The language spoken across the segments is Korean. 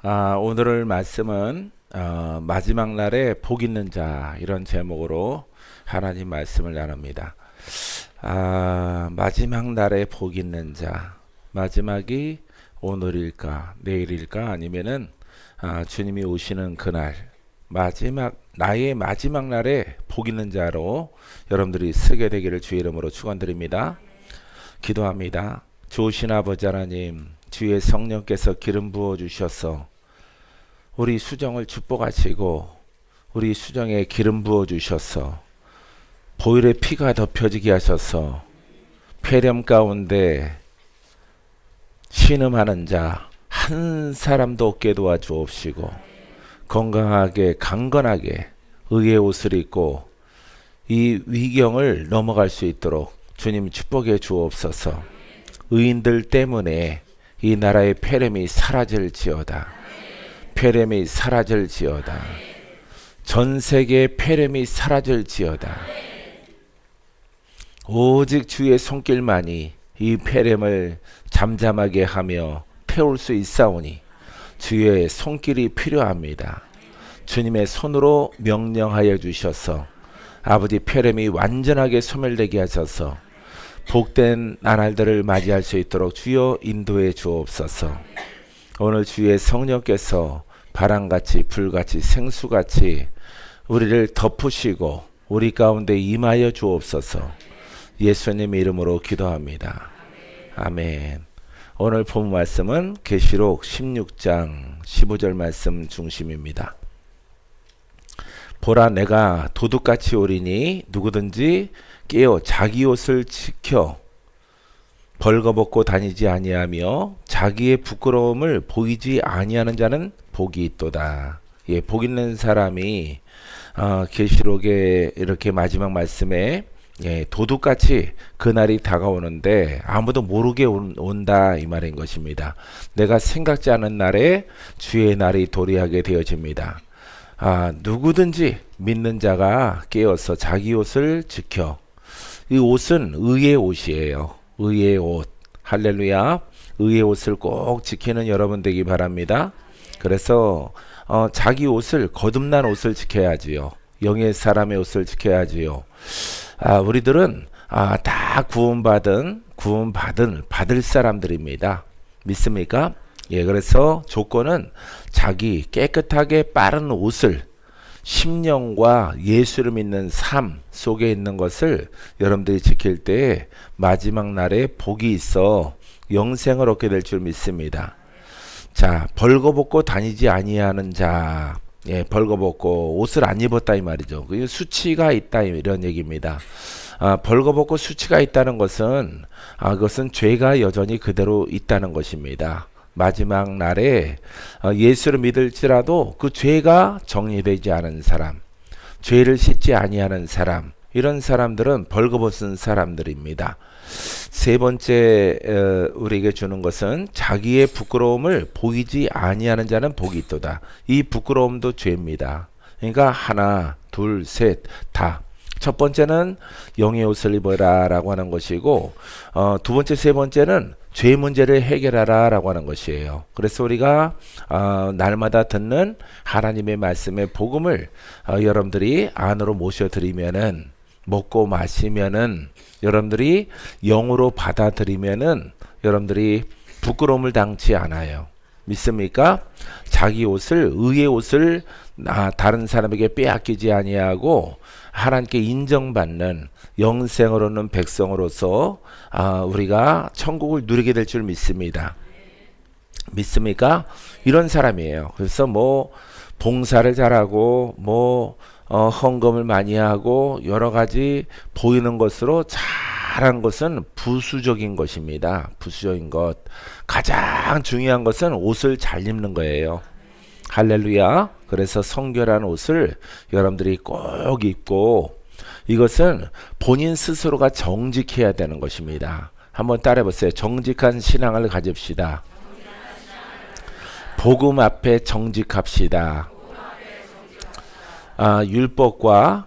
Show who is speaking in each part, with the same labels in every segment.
Speaker 1: 오늘 말씀은 마지막 날에 복 있는 자 이런 제목으로 하나님 말씀을 나눕니다. 마지막 날에 복 있는 자, 마지막이 오늘일까 내일일까 아니면은 주님이 오시는 그날 나의 마지막 날에 복 있는 자로 여러분들이 쓰게 되기를 주의 이름으로 축원드립니다. 기도합니다. 좋으신 아버지 하나님, 주의 성령께서 기름 부어 주셔서 우리 수정을 축복하시고 우리 수정에 기름 부어 주셔서 보혈의 피가 덮여지게 하셔서 폐렴 가운데 신음하는 자 한 사람도 없게 도와주옵시고 건강하게 강건하게 의의 옷을 입고 이 위경을 넘어갈 수 있도록 주님 축복해 주옵소서. 의인들 때문에 이 나라의 폐렴이 사라질지어다. 폐렴이 사라질지어다. 전 세계의 폐렴이 사라질지어다. 오직 주의 손길만이 이 폐렴을 잠잠하게 하며 태울 수 있사오니 주의 손길이 필요합니다. 주님의 손으로 명령하여 주셔서 아버지 폐렴이 완전하게 소멸되게 하셔서 복된 나날들을 맞이할 수 있도록 주여 인도해 주옵소서. 오늘 주의 성령께서 바람같이 불같이 생수같이 우리를 덮으시고 우리 가운데 임하여 주옵소서. 예수님 이름으로 기도합니다. 아멘. 오늘 본 말씀은 계시록 16장 15절 말씀 중심입니다. 보라, 내가 도둑같이 오리니 누구든지 깨어 자기 옷을 지켜 벌거벗고 다니지 아니하며 자기의 부끄러움을 보이지 아니하는 자는 복이 있도다. 예, 복 있는 사람이 계시록의 이렇게 마지막 말씀에 도둑같이 그날이 다가오는데 아무도 모르게 온다 이 말인 것입니다. 내가 생각지 않은 날에 주의 날이 도래하게 되어집니다. 누구든지 믿는 자가 깨어서 자기 옷을 지켜. 이 옷은 의의 옷이에요. 의의 옷. 할렐루야. 의의 옷을 꼭 지키는 여러분 되기 바랍니다. 그래서 자기 옷을 거듭난 옷을 지켜야지요. 영의 사람의 옷을 지켜야지요. 우리들은 다 받을 사람들입니다. 믿습니까? 예, 그래서 조건은 자기 깨끗하게 빠른 옷을, 심령과 예수를 믿는 삶 속에 있는 것을 여러분들이 지킬 때 마지막 날에 복이 있어 영생을 얻게 될 줄 믿습니다. 자, 벌거벗고 다니지 아니하는 자, 예, 벌거벗고 옷을 안 입었다 이 말이죠. 그 수치가 있다 이런 얘기입니다. 벌거벗고 수치가 있다는 것은 그것은 죄가 여전히 그대로 있다는 것입니다. 마지막 날에 예수를 믿을지라도 그 죄가 정리되지 않은 사람, 죄를 씻지 아니하는 사람, 이런 사람들은 벌거벗은 사람들입니다. 세 번째 우리에게 주는 것은 자기의 부끄러움을 보이지 아니하는 자는 복이 있도다. 이 부끄러움도 죄입니다. 그러니까 하나, 둘, 셋, 다. 첫 번째는 영의 옷을 입어라 라고 하는 것이고 두 번째, 세 번째는 죄 문제를 해결하라 라고 하는 것이에요. 그래서 우리가 날마다 듣는 하나님의 말씀의 복음을 여러분들이 안으로 모셔드리면은, 먹고 마시면은, 여러분들이 영으로 받아들이면은 여러분들이 부끄러움을 당치 않아요. 믿습니까? 자기 옷을, 의의 옷을 다른 사람에게 빼앗기지 아니하고 하나님께 인정받는 영생을 얻는 백성으로서 우리가 천국을 누리게 될 줄 믿습니다. 믿습니까? 이런 사람이에요. 그래서 봉사를 잘하고 헌금을 많이 하고 여러 가지 보이는 것으로 잘한 것은 부수적인 것입니다. 부수적인 것. 가장 중요한 것은 옷을 잘 입는 거예요. 할렐루야. 그래서 성결한 옷을 여러분들이 꼭 입고, 이것은 본인 스스로가 정직해야 되는 것입니다. 한번 따라해 보세요. 정직한 신앙을 가집시다. 복음 앞에 정직합시다. 율법과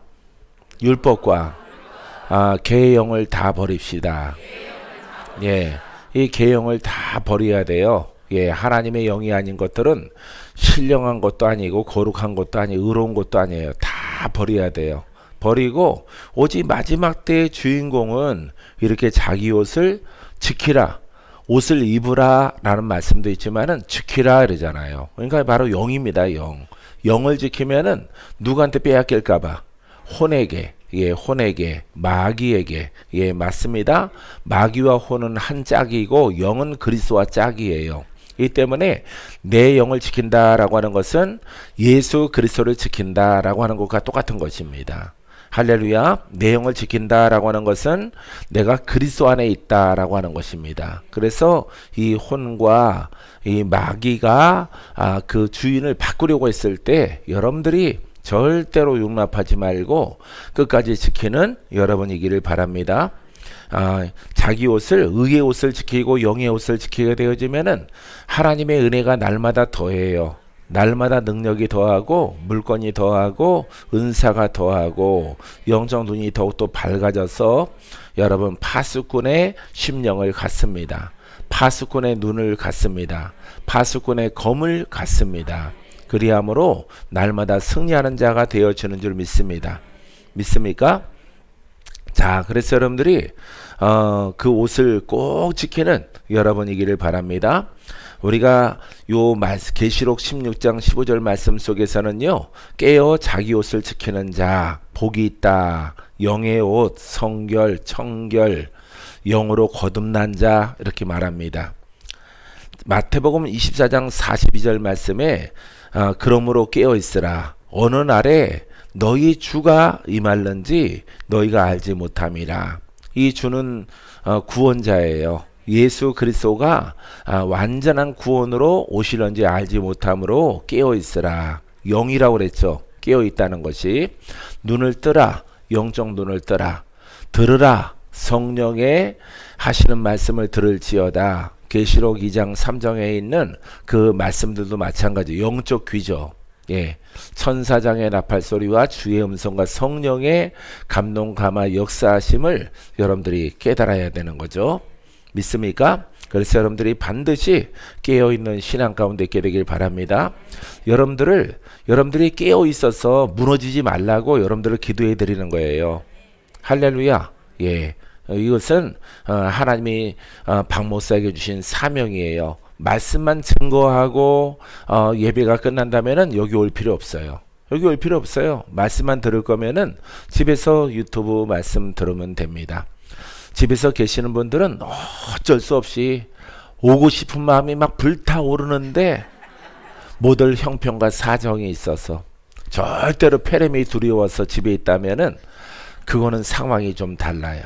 Speaker 1: 계명을 다 버립시다. 예, 이 계명을 다 버려야 돼요. 예, 하나님의 영이 아닌 것들은 신령한 것도 아니고 거룩한 것도 아니고 의로운 것도 아니에요. 다 버려야 돼요. 버리고 오직 마지막 때의 주인공은 이렇게 자기 옷을 지키라, 옷을 입으라 라는 말씀도 있지만은 지키라 그러잖아요. 그러니까 바로 영입니다. 영을 지키면은 누구한테 빼앗길까봐, 혼에게, 혼에게, 마귀에게, 맞습니다. 마귀와 혼은 한 짝이고 영은 그리스도와 짝이에요. 이 때문에 내 영을 지킨다라고 하는 것은 예수 그리스도를 지킨다라고 하는 것과 똑같은 것입니다. 할렐루야. 내 영을 지킨다라고 하는 것은 내가 그리스도 안에 있다라고 하는 것입니다. 그래서 이 혼과 이 마귀가 그 주인을 바꾸려고 했을 때 여러분들이 절대로 용납하지 말고 끝까지 지키는 여러분이기를 바랍니다. 자기 옷을, 의의 옷을 지키고 영의 옷을 지키게 되어지면은 하나님의 은혜가 날마다 더해요. 날마다 능력이 더하고 물건이 더하고 은사가 더하고 영적 눈이 더욱더 밝아져서 여러분 파수꾼의 심령을 갖습니다. 파수꾼의 눈을 갖습니다. 파수꾼의 검을 갖습니다. 그리함으로 날마다 승리하는 자가 되어지는 줄 믿습니다. 믿습니까? 자, 그래서 여러분들이 그 옷을 꼭 지키는 여러분이기를 바랍니다. 우리가 요 계시록 16장 15절 말씀 속에서는요, 깨어 자기 옷을 지키는 자 복이 있다. 영의 옷, 성결, 청결, 영으로 거듭난 자 이렇게 말합니다. 마태복음 24장 42절 말씀에 그러므로 깨어 있으라. 어느 날에 너희 주가 임할는지 너희가 알지 못함이라. 이 주는 구원자예요. 예수 그리스도가 완전한 구원으로 오시는지 알지 못함으로 깨어 있으라. 영이라고 그랬죠. 깨어 있다는 것이. 눈을 뜨라. 영적 눈을 뜨라. 들으라. 성령의 하시는 말씀을 들을지어다. 계시록 2장 3장에 있는 그 말씀들도 마찬가지. 영적 귀죠. 천사장의 나팔소리와 주의 음성과 성령의 감동 감화 역사하심을 여러분들이 깨달아야 되는 거죠. 믿습니까? 그래서 여러분들이 반드시 깨어있는 신앙 가운데 있게 되길 바랍니다. 여러분들이 깨어 있어서 무너지지 말라고 여러분들을 기도해 드리는 거예요. 할렐루야. 이것은 하나님이 박목사에게 주신 사명이에요. 말씀만 증거하고 예배가 끝난다면은 여기 올 필요 없어요. 여기 올 필요 없어요. 말씀만 들을 거면은 집에서 유튜브 말씀 들으면 됩니다. 집에서 계시는 분들은 어쩔 수 없이 오고 싶은 마음이 막 불타오르는데 모든 형편과 사정이 있어서 절대로 페렘이 두려워서 집에 있다면은 그거는 상황이 좀 달라요.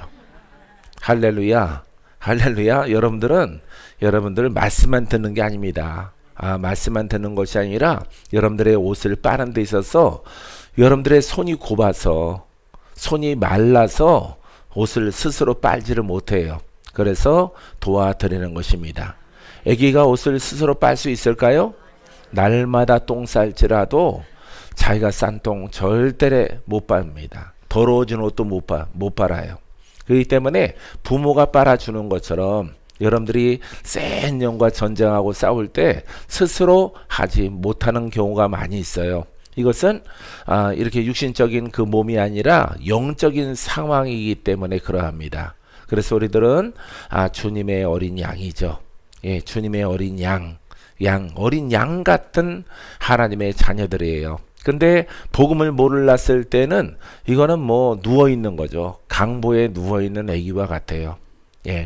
Speaker 1: 할렐루야. 할렐루야. 여러분들 말씀만 듣는 게 아닙니다. 말씀만 듣는 것이 아니라 여러분들의 옷을 빠는 데 있어서 여러분들의 손이 곱아서, 손이 말라서 옷을 스스로 빨지를 못해요. 그래서 도와드리는 것입니다. 아기가 옷을 스스로 빨 수 있을까요? 날마다 똥 쌀지라도 자기가 싼 똥 절대 못 빱니다. 더러워진 옷도 못 빨아요. 그렇기 때문에 부모가 빨아주는 것처럼 여러분들이 센 영과 전쟁하고 싸울 때 스스로 하지 못하는 경우가 많이 있어요. 이것은 이렇게 육신적인 그 몸이 아니라 영적인 상황이기 때문에 그러합니다. 그래서 우리들은 주님의 어린 양이죠. 주님의 어린 어린 양 같은 하나님의 자녀들이에요. 근데 복음을 몰랐을 때는 이거는 뭐 누워있는 거죠. 강보에 누워있는 아기와 같아요.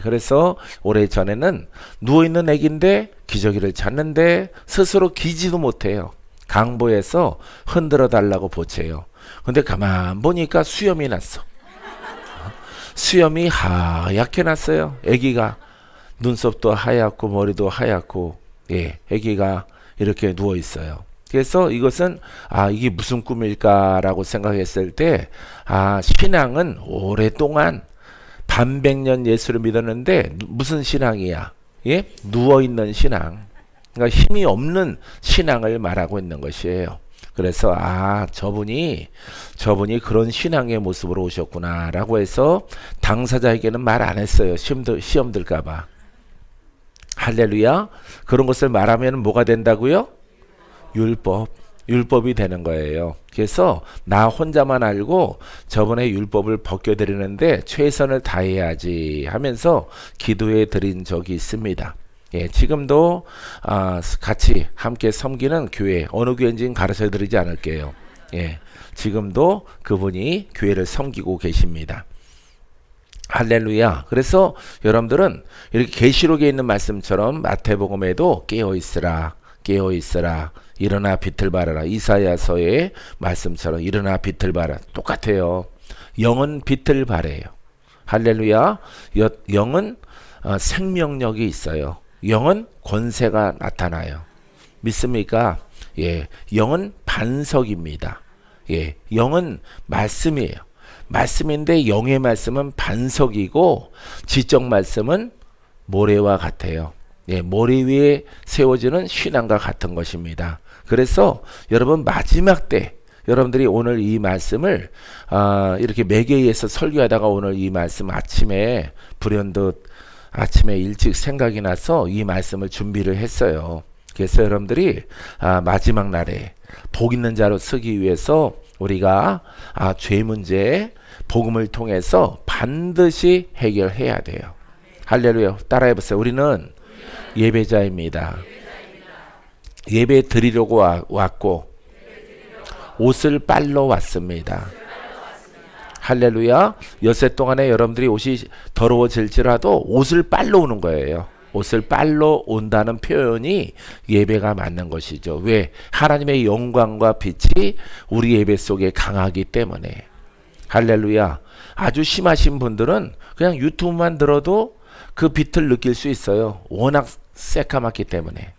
Speaker 1: 그래서 오래전에는 누워있는 아기인데 기저귀를 찾는데 스스로 기지도 못해요. 강보에서 흔들어 달라고 보채요. 근데 가만 보니까 수염이 났어. 수염이 하얗게 났어요. 아기가 눈썹도 하얗고 머리도 하얗고 아기가 이렇게 누워 있어요. 그래서 이것은 이게 무슨 꿈일까라고 생각했을 때 신앙은 오랫동안 반백년 예수를 믿었는데 무슨 신앙이야? 누워있는 신앙. 그러니까 힘이 없는 신앙을 말하고 있는 것이에요. 그래서 저분이 그런 신앙의 모습으로 오셨구나라고 해서 당사자에게는 말 안 했어요. 시험 들까봐. 할렐루야. 그런 것을 말하면 뭐가 된다고요? 율법이 되는 거예요. 그래서 나 혼자만 알고 저번에 율법을 벗겨드리는데 최선을 다해야지 하면서 기도해 드린 적이 있습니다. 예, 지금도 같이 함께 섬기는 교회, 어느 교회인지는 가르쳐 드리지 않을게요. 예, 지금도 그분이 교회를 섬기고 계십니다. 할렐루야. 그래서 여러분들은 이렇게 계시록에 있는 말씀처럼 마태복음에도 깨어있으라, 깨어있으라, 일어나 빛을 발하라. 이사야서의 말씀처럼 일어나 빛을 발하라. 똑같아요. 영은 빛을 발해요. 할렐루야. 영은 생명력이 있어요. 영은 권세가 나타나요. 믿습니까? 예, 영은 반석입니다. 예, 영은 말씀이에요. 말씀인데 영의 말씀은 반석이고 지적 말씀은 모래와 같아요. 예, 모래 위에 세워지는 신앙과 같은 것입니다. 그래서 여러분 마지막 때 여러분들이 오늘 이 말씀을 이렇게 매개에서 설교하다가 오늘 이 말씀 아침에 불현듯 아침에 일찍 생각이 나서 이 말씀을 준비를 했어요. 그래서 여러분들이 마지막 날에 복 있는 자로 쓰기 위해서 우리가 죄 문제 복음을 통해서 반드시 해결해야 돼요. 할렐루야. 따라해 보세요. 우리는 예배자입니다. 예배 드리려고 왔고 옷을 빨러 왔습니다. 할렐루야. 엿새 동안에 여러분들이 옷이 더러워질지라도 옷을 빨러 오는 거예요. 옷을 빨러 온다는 표현이 예배가 맞는 것이죠. 왜? 하나님의 영광과 빛이 우리 예배 속에 강하기 때문에. 할렐루야. 아주 심하신 분들은 그냥 유튜브만 들어도 그 빛을 느낄 수 있어요. 워낙 새까맣기 때문에.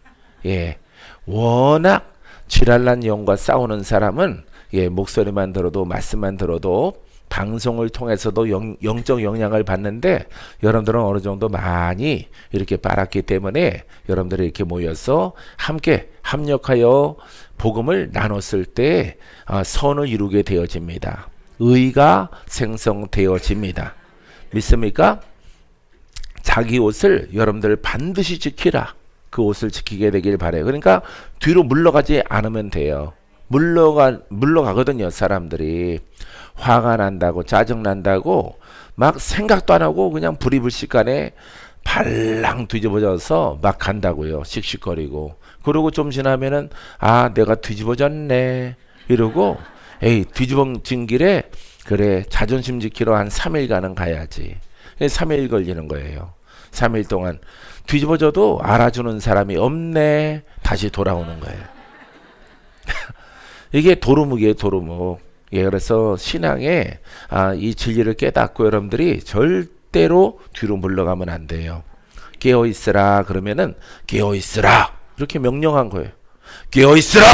Speaker 1: 예, 워낙 지랄난 영과 싸우는 사람은 예, 목소리만 들어도 말씀만 들어도 방송을 통해서도 영적 영향을 받는데 여러분들은 어느 정도 많이 이렇게 빨았기 때문에 여러분들이 이렇게 모여서 함께 합력하여 복음을 나눴을 때 선을 이루게 되어집니다. 의가 생성되어집니다. 믿습니까? 자기 옷을 여러분들 반드시 지키라. 그 옷을 지키게 되길 바래요. 그러니까 뒤로 물러가지 않으면 돼요. 물러가거든요. 사람들이 화가 난다고 짜증 난다고 막 생각도 안 하고 그냥 불이불식간에 발랑 뒤집어져서 막 간다고요. 씩씩거리고. 그러고 좀 지나면은 내가 뒤집어졌네 이러고 에이 뒤집어진 길에 그래 자존심 지키러 한 3일간은 가야지. 3일 걸리는 거예요. 3일 동안 뒤집어져도 알아주는 사람이 없네. 다시 돌아오는 거예요. 이게 도루묵이에요. 도루묵. 예, 그래서 신앙에 이 진리를 깨닫고 여러분들이 절대로 뒤로 물러가면 안 돼요. 깨어있으라 그러면은 깨어있으라 이렇게 명령한 거예요. 깨어있으라.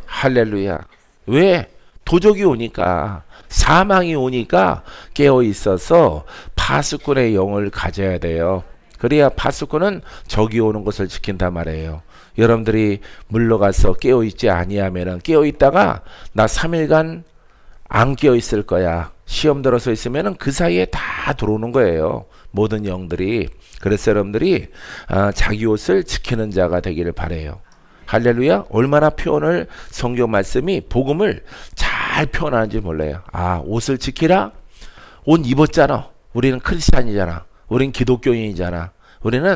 Speaker 1: 할렐루야. 왜? 도적이 오니까 사망이 오니까 깨어있어서 파수꾼의 영을 가져야 돼요. 그래야 파수꾼은 적이 오는 것을 지킨단 말이에요. 여러분들이 물러가서 깨어있지 아니하면은 깨어있다가 나 3일간 안 깨어있을 거야. 시험 들어서 있으면은 그 사이에 다 들어오는 거예요. 모든 영들이. 그래서 여러분들이 자기 옷을 지키는 자가 되기를 바래요. 할렐루야. 얼마나 표현을 성경 말씀이 복음을 잘 표현하는지 몰라요. 옷을 지키라. 옷 입었잖아. 우리는 크리스찬이잖아. 우리는 기독교인이잖아.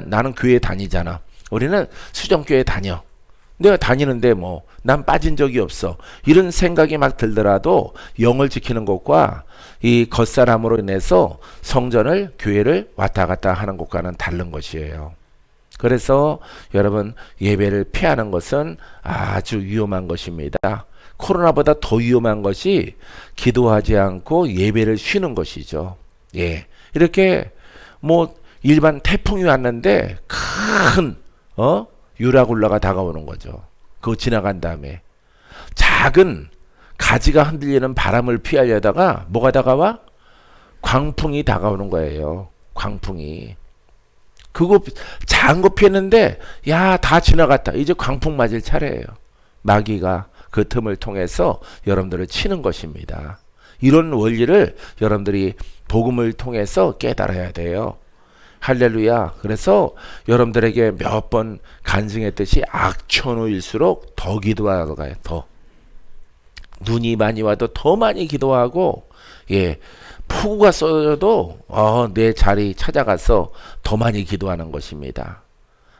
Speaker 1: 나는 교회 다니잖아. 우리는 수정교회 다녀. 내가 다니는데 뭐 난 빠진 적이 없어. 이런 생각이 막 들더라도 영을 지키는 것과 이 겉사람으로 인해서 성전을 교회를 왔다 갔다 하는 것과는 다른 것이에요. 그래서 여러분 예배를 피하는 것은 아주 위험한 것입니다. 코로나보다 더 위험한 것이 기도하지 않고 예배를 쉬는 것이죠. 예, 이렇게 뭐 일반 태풍이 왔는데 큰 유라굴라가 다가오는 거죠. 그거 지나간 다음에 작은 가지가 흔들리는 바람을 피하려다가 뭐가 다가와? 광풍이 다가오는 거예요. 광풍이. 그거 작은 거 피했는데 다 지나갔다. 이제 광풍 맞을 차례예요. 마귀가 그 틈을 통해서 여러분들을 치는 것입니다. 이런 원리를 여러분들이 복음을 통해서 깨달아야 돼요. 할렐루야. 그래서 여러분들에게 몇 번 간증했듯이 악천후일수록 더 기도하러 가요. 더. 눈이 많이 와도 더 많이 기도하고, 예, 폭우가 쏟아져도 내 자리 찾아가서 더 많이 기도하는 것입니다.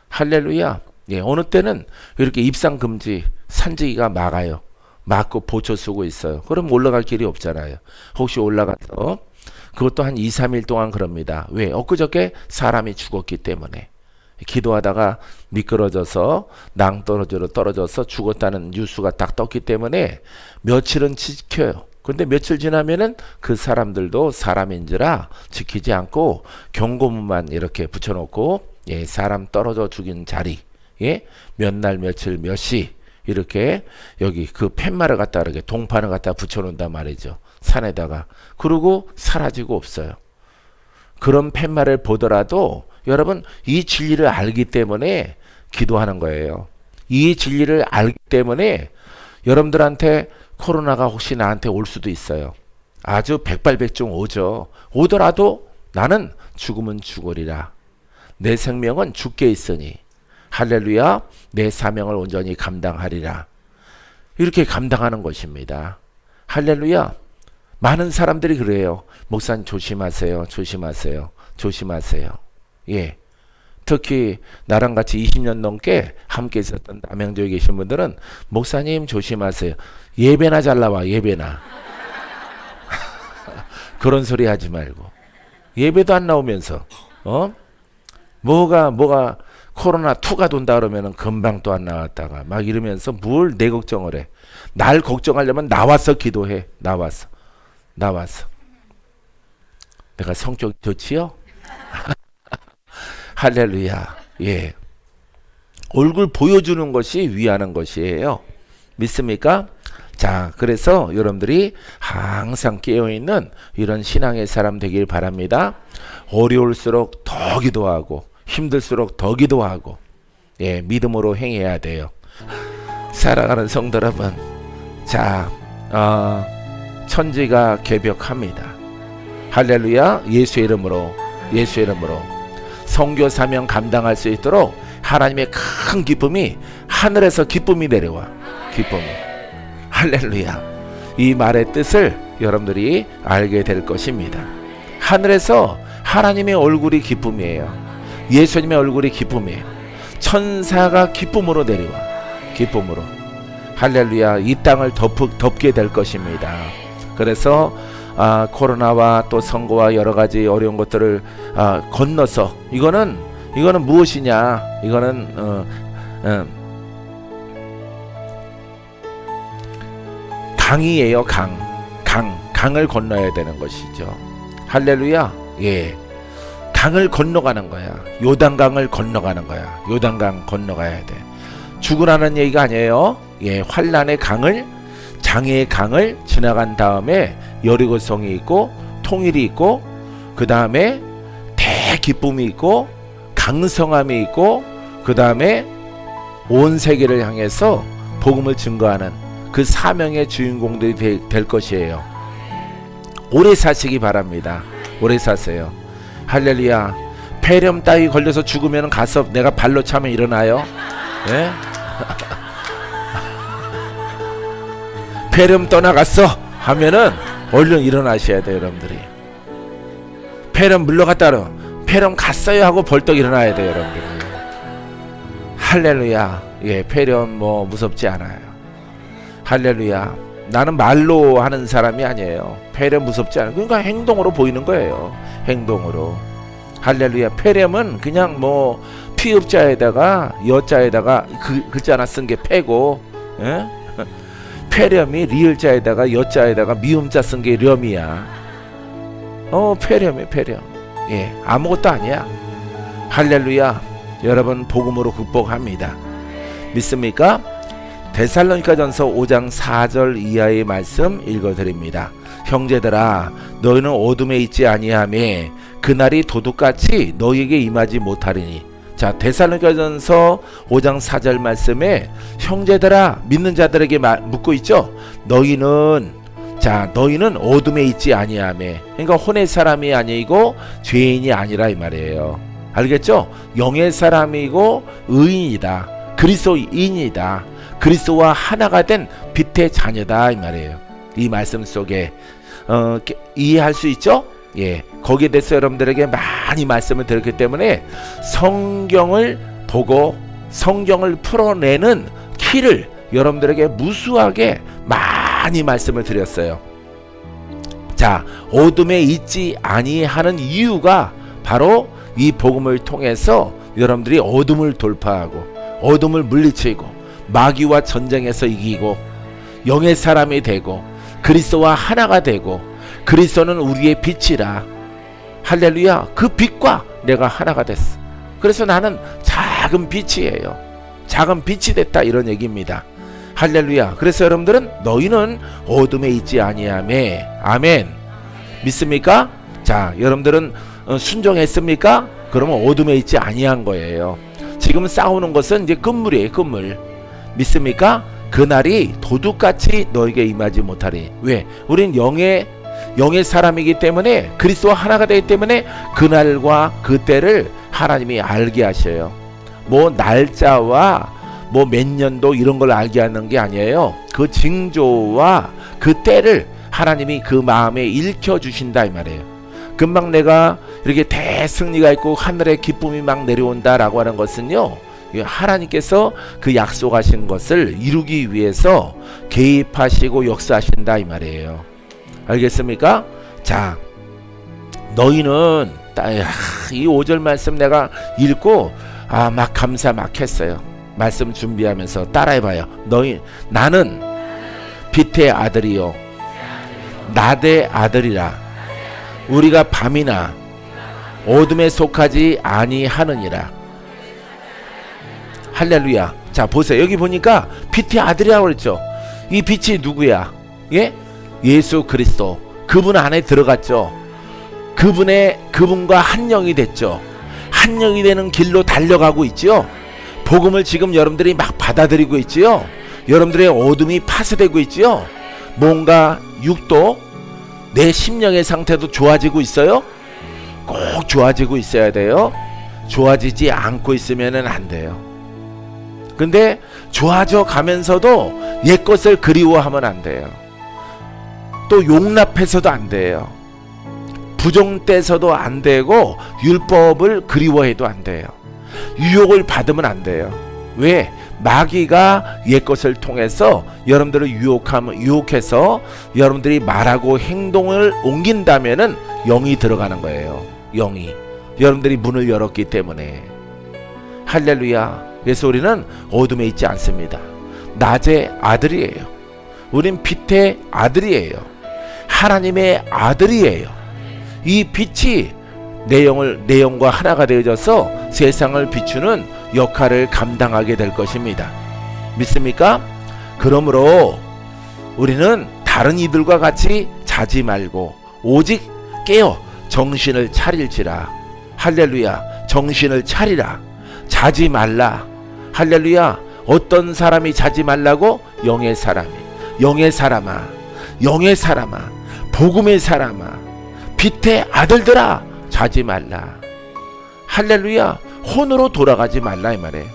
Speaker 1: 할렐루야. 예, 어느 때는 이렇게 입상 금지 산지기가 막아요. 막고 보초 쓰고 있어요. 그럼 올라갈 길이 없잖아요. 혹시 올라가서 그것도 한 2, 3일 동안 그럽니다. 왜? 엊그저께 사람이 죽었기 때문에. 기도하다가 미끄러져서 낭떠러지로 떨어져서 죽었다는 뉴스가 딱 떴기 때문에 며칠은 지켜요. 근데 며칠 지나면은 그 사람들도 사람인지라 지키지 않고 경고문만 이렇게 붙여놓고, 예, 사람 떨어져 죽인 자리, 예, 몇 날 며칠 몇 시 이렇게 여기 그 팻말을 갖다 이렇게 동판을 갖다 붙여놓는단 말이죠. 산에다가. 그러고 사라지고 없어요. 그런 팻말을 보더라도 여러분 이 진리를 알기 때문에 기도하는 거예요. 이 진리를 알기 때문에 여러분들한테 코로나가 혹시 나한테 올 수도 있어요. 아주 백발백중 오죠. 오더라도 나는 죽으면 죽으리라. 내 생명은 주께 있으니 할렐루야, 내 사명을 온전히 감당하리라. 이렇게 감당하는 것입니다. 할렐루야. 많은 사람들이 그래요. 목사님 조심하세요. 조심하세요. 조심하세요. 예. 특히 나랑 같이 20년 넘게 함께 있었던 남양주에 계신 분들은 목사님 조심하세요. 예배나 잘 나와. 예배나. 그런 소리 하지 말고. 예배도 안 나오면서 뭐가 코로나2가 돈다 그러면은 금방 또 안 나왔다가 막 이러면서 뭘 내 걱정을 해. 날 걱정하려면 나와서 기도해. 나와서. 내가 성격이 좋지요? 할렐루야. 예. 얼굴 보여주는 것이 위하는 것이에요. 믿습니까? 자, 그래서 여러분들이 항상 깨어있는 이런 신앙의 사람 되길 바랍니다. 어려울수록 더 기도하고 힘들수록 더 기도하고, 예, 믿음으로 행해야 돼요. 사랑하는 성도 여러분, 자, 천지가 개벽합니다. 할렐루야. 예수의 이름으로 선교 사명 감당할 수 있도록 하나님의 큰 기쁨이 하늘에서 기쁨이 내려와. 기쁨이. 할렐루야. 이 말의 뜻을 여러분들이 알게 될 것입니다. 하늘에서 하나님의 얼굴이 기쁨이에요. 예수님의 얼굴이 기쁨이에요. 천사가 기쁨으로 내려와. 기쁨으로. 할렐루야. 이 땅을 덮게 될 것입니다. 그래서 코로나와 또 선거와 여러 가지 어려운 것들을 건너서 이거는 무엇이냐? 이거는 강이에요. 강을 건너야 되는 것이죠. 할렐루야. 예. 강을 건너가는 거야. 요단강을 건너가는 거야. 요단강 건너가야 돼. 죽으라는 얘기가 아니에요. 예, 환란의 강을, 장애의 강을 지나간 다음에 여리고성이 있고 통일이 있고 그 다음에 대기쁨이 있고 강성함이 있고 그 다음에 온 세계를 향해서 복음을 증거하는 그 사명의 주인공들이 될 것이에요. 오래 사시기 바랍니다. 오래 사세요. 할렐루야. 폐렴 따위 걸려서 죽으면 가서 내가 발로 차면 일어나요? 예? 폐렴 떠나갔어 하면은 얼른 일어나셔야 돼요. 여러분들이 폐렴 물러갔다 그러면 폐렴 갔어요 하고 벌떡 일어나야 돼요. 여러분들이. 할렐루야. 예, 폐렴 뭐 무섭지 않아요. 할렐루야. 나는 말로 하는 사람이 아니에요. 폐렴 무섭지 않아요. 그러니까 행동으로 보이는 거예요. 행동으로. 할렐루야. 폐렴은 그냥 뭐 피읍자에다가 여자에다가 글자 하나 쓴 게 폐고, 예? 폐렴이 리을자에다가 여자에다가 미음자 쓴 게 렴이야. 폐렴이 폐렴. 예, 아무것도 아니야. 할렐루야. 여러분 복음으로 극복합니다. 믿습니까? 데살로니가전서 5장 4절 이하의 말씀 읽어드립니다. 형제들아, 너희는 어둠에 있지 아니하며 그날이 도둑같이 너희에게 임하지 못하리니. 자, 데살로니가전서 5장 4절 말씀에 형제들아, 믿는 자들에게 묻고 있죠. 너희는 어둠에 있지 아니하며, 그러니까 혼의 사람이 아니고 죄인이 아니라 이 말이에요. 알겠죠? 영의 사람이고 의인이다. 그리스도인이다. 그리스도와 하나가 된 빛의 자녀다 이 말이에요. 이 말씀 속에 이해할 수 있죠? 예, 거기에 대해서 여러분들에게 많이 말씀을 드렸기 때문에 성경을 보고 성경을 풀어내는 키를 여러분들에게 무수하게 많이 말씀을 드렸어요. 자, 어둠에 있지 아니하는 이유가 바로 이 복음을 통해서 여러분들이 어둠을 돌파하고 어둠을 물리치고 마귀와 전쟁에서 이기고 영의 사람이 되고 그리스도와 하나가 되고 그리스도는 우리의 빛이라. 할렐루야. 그 빛과 내가 하나가 됐어. 그래서 나는 작은 빛이에요. 작은 빛이 됐다 이런 얘기입니다. 할렐루야. 그래서 여러분들은 너희는 어둠에 있지 아니하매. 아멘. 믿습니까? 자, 여러분들은 순종했습니까? 그러면 어둠에 있지 아니한 거예요. 지금 싸우는 것은 이제 끝물이에요. 끝물. 믿습니까? 그날이 도둑같이 너에게 임하지 못하리. 왜? 우린 영의 사람이기 때문에 그리스도와 하나가 되기 때문에 그날과 그때를 하나님이 알게 하셔요. 뭐 날짜와 뭐 몇 년도 이런 걸 알게 하는 게 아니에요. 그 징조와 그 때를 하나님이 그 마음에 일켜주신다 이 말이에요. 금방 내가 이렇게 대승리가 있고 하늘에 기쁨이 막 내려온다라고 하는 것은요, 하나님께서 그 약속하신 것을 이루기 위해서 개입하시고 역사하신다 이 말이에요. 알겠습니까? 자, 너희는 이 5절 말씀 내가 읽고 막 감사 막 했어요. 말씀 준비하면서 따라해봐요. 나는 빛의 아들이요 낮의 아들이라. 우리가 밤이나 어둠에 속하지 아니하느니라. 할렐루야. 자, 보세요. 여기 보니까 빛의 아들이라고 그랬죠. 이 빛이 누구야? 예? 예수 그리스도. 그분 안에 들어갔죠. 그분과 한 영이 됐죠. 한 영이 되는 길로 달려가고 있죠. 복음을 지금 여러분들이 막 받아들이고 있지요. 여러분들의 어둠이 파쇄되고 있지요. 뭔가 육도 내 심령의 상태도 좋아지고 있어요. 꼭 좋아지고 있어야 돼요. 좋아지지 않고 있으면 안 돼요. 근데 좋아져 가면서도 옛 것을 그리워하면 안 돼요. 또 용납해서도 안 돼요. 부정돼서도 안 되고 율법을 그리워해도 안 돼요. 유혹을 받으면 안 돼요. 왜? 마귀가 옛 것을 통해서 여러분들을 유혹해서 여러분들이 말하고 행동을 옮긴다면은 영이 들어가는 거예요. 영이. 여러분들이 문을 열었기 때문에. 할렐루야. 그래서 우리는 어둠에 있지 않습니다. 낮의 아들이에요. 우린 빛의 아들이에요. 하나님의 아들이에요. 이 빛이 내 영과 하나가 되어져서 세상을 비추는 역할을 감당하게 될 것입니다. 믿습니까? 그러므로 우리는 다른 이들과 같이 자지 말고 오직 깨어 정신을 차릴지라. 할렐루야. 정신을 차리라. 자지 말라. 할렐루야. 어떤 사람이 자지 말라고? 영의 사람이. 영의 사람아. 영의 사람아. 복음의 사람아. 빛의 아들들아. 자지 말라. 할렐루야. 혼으로 돌아가지 말라 이 말이에요.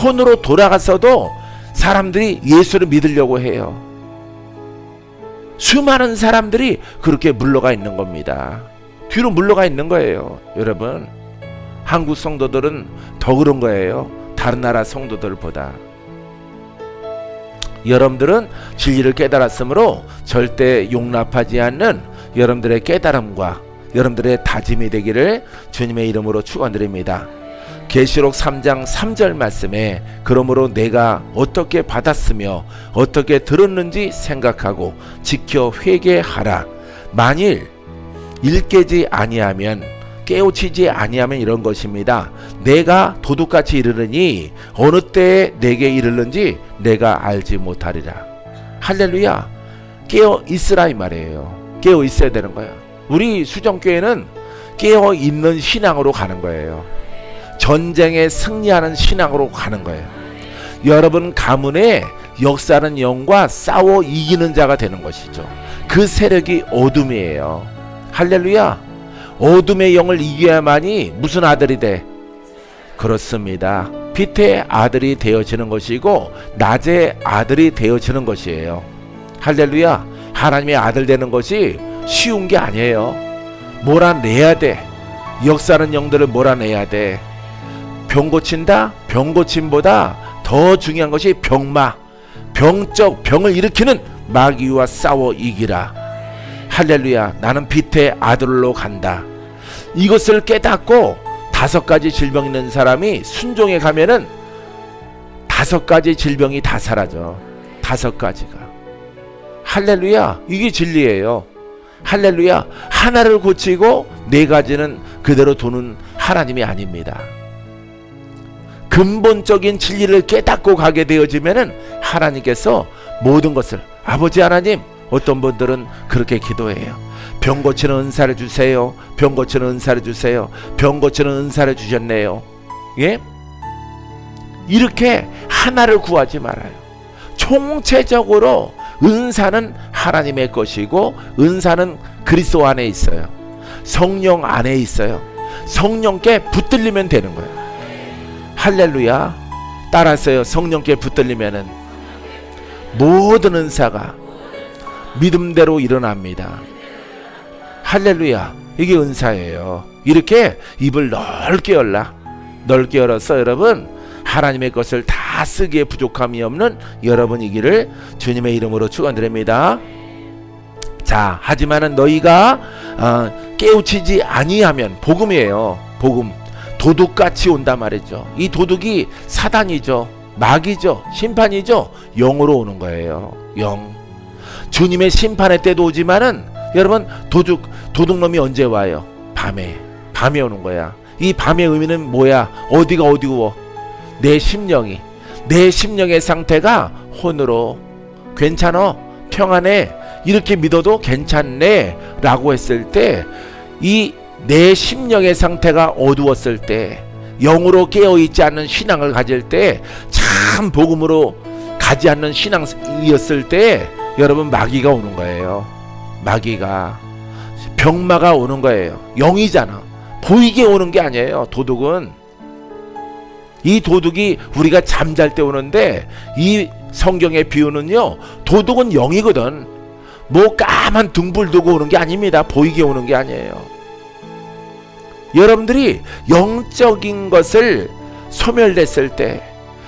Speaker 1: 혼으로 돌아가서도 사람들이 예수를 믿으려고 해요. 수많은 사람들이 그렇게 물러가 있는 겁니다. 뒤로 물러가 있는 거예요. 여러분, 한국 성도들은 더 그런 거예요. 다른 나라 성도들보다. 여러분들은 진리를 깨달았으므로 절대 용납하지 않는 여러분들의 깨달음과 여러분들의 다짐이 되기를 주님의 이름으로 축원드립니다. 계시록 3장 3절 말씀에 그러므로 내가 어떻게 받았으며 어떻게 들었는지 생각하고 지켜 회개하라. 만일 일깨지 아니하면 깨우치지 아니하면 이런 것입니다. 내가 도둑같이 이르르니 어느 때에 내게 이르는지 내가 알지 못하리라. 할렐루야. 깨어 있으라 이 말이에요. 깨어 있어야 되는 거야. 우리 수정교회는 깨어 있는 신앙으로 가는 거예요. 전쟁에 승리하는 신앙으로 가는 거예요. 여러분 가문에 역사하는 영과 싸워 이기는 자가 되는 것이죠. 그 세력이 어둠이에요. 할렐루야. 어둠의 영을 이겨야만이 무슨 아들이 돼? 그렇습니다. 빛의 아들이 되어지는 것이고 낮의 아들이 되어지는 것이에요. 할렐루야. 하나님의 아들 되는 것이 쉬운 게 아니에요. 몰아내야 돼. 역사하는 영들을 몰아내야 돼. 병 고친다? 병 고침보다 더 중요한 것이 병마, 병적 병을 일으키는 마귀와 싸워 이기라. 할렐루야. 나는 빛의 아들로 간다. 이것을 깨닫고 5가지 질병 있는 사람이 순종에 가면은 5가지 질병이 다 사라져. 5가지가. 할렐루야. 이게 진리예요. 할렐루야. 하나를 고치고 4가지는 그대로 두는 하나님이 아닙니다. 근본적인 진리를 깨닫고 가게 되어지면은 하나님께서 모든 것을, 아버지 하나님, 어떤 분들은 그렇게 기도해요. 병 고치는 은사를 주세요. 병 고치는 은사를 주세요. 병 고치는 은사를 주셨네요. 예? 이렇게 하나를 구하지 말아요. 총체적으로 은사는 하나님의 것이고 은사는 그리스도 안에 있어요. 성령 안에 있어요. 성령께 붙들리면 되는 거예요. 할렐루야. 따라서요. 성령께 붙들리면은 모든 은사가 믿음대로 일어납니다. 할렐루야. 이게 은사예요. 이렇게 입을 넓게 열라. 넓게 열어서 여러분 하나님의 것을 다 쓰기에 부족함이 없는 여러분이기를 주님의 이름으로 축원드립니다. 자, 하지만은 너희가 깨우치지 아니하면, 복음이에요. 복음. 도둑같이 온단 말이죠. 이 도둑이 사단이죠. 마귀죠. 심판이죠. 영으로 오는 거예요. 영. 주님의 심판의 때도 오지만은 여러분 도둑놈이 언제 와요? 밤에 오는 거야. 이 밤의 의미는 뭐야? 어디가 어디고? 내 심령의 상태가 혼으로 괜찮어, 평안해, 이렇게 믿어도 괜찮네 라고 했을 때, 이 내 심령의 상태가 어두웠을 때, 영으로 깨어있지 않는 신앙을 가질 때, 참 복음으로 가지 않는 신앙이었을 때 여러분 마귀가 오는 거예요. 마귀가, 병마가 오는 거예요. 영이잖아. 보이게 오는 게 아니에요. 도둑은. 이 도둑이 우리가 잠잘 때 오는데, 이 성경의 비유는요, 도둑은 영이거든. 뭐 까만 등불 두고 오는 게 아닙니다. 보이게 오는 게 아니에요. 여러분들이 영적인 것을 소멸됐을 때,